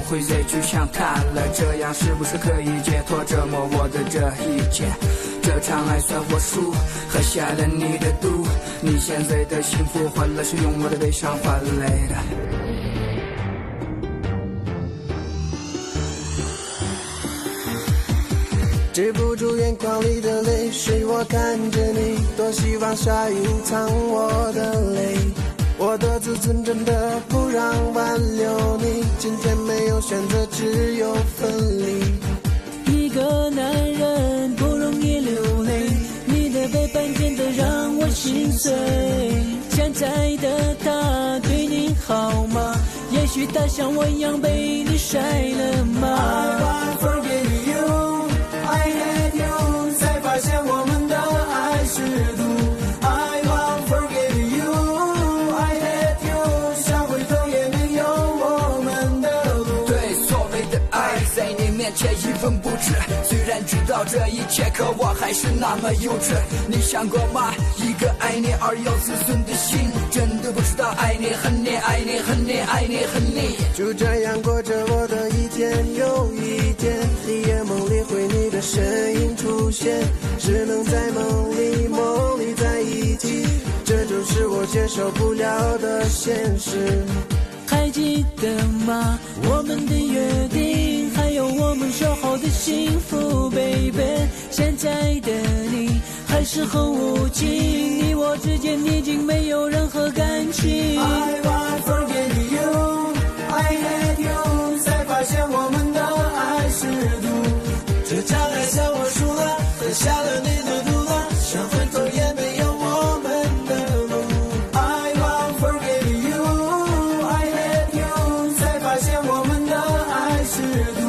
会再去想他了，这样是不是可以解脱折磨我的这一切？这场爱算我输，喝下了你的毒，你现在的幸福换了是用我的悲伤换来的。止不住眼眶里的泪水，我看着你，多希望下隐藏我的泪。我的自尊真的不让挽留你，今天没有选择，只有分离。一个男人不容易流泪，你的背叛真的让我心碎。现在的他对你好吗？也许他像我一样被你甩了吗？ I want forget you, I hate you， 才发现我们的爱是毒。I want forget you, I hate you， 想回头也没有我们的路。对，所谓的爱在你面前一文不值，虽然知道这一切，可我还是那么幼稚。你想过吗？一个爱你而又自尊的心，真的不知道爱你恨你，爱你恨你，爱你恨你。就这样过着我的一天又一天，黑夜梦里会你的身影出现，只能在梦里在一起，这就是我接受不了的现实。还记得吗？我们的约定，还有我们说好的幸福 baby。 现在的你还是很无情，你我之间已经没有任何感情。 I want forget you, I hate you， 才发现我们的爱是毒。这场爱向我输了，喝下了你的毒了，想回头也没有我们的路。I want forget you, I hate you， 才发现我们的爱是毒。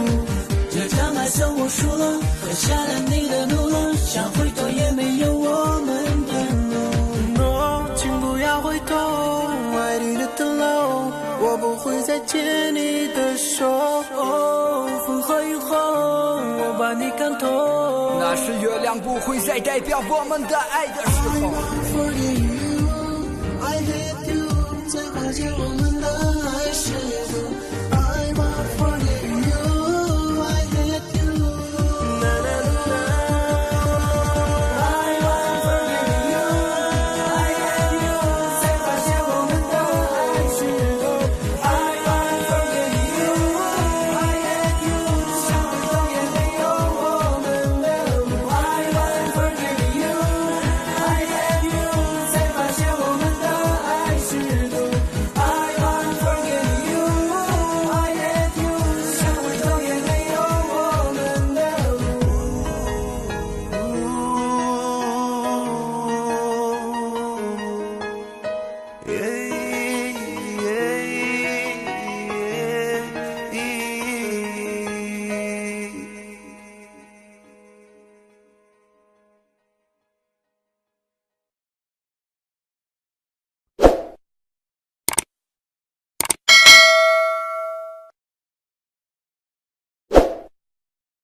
这场爱向我输了，喝下了你的怒了，想回头也没有我们的路。 No， 请不要回头，爱你的等楼，我不会再牵你的手。风和雨后，我把你看透。那是月亮不会再代表我们的爱的时候。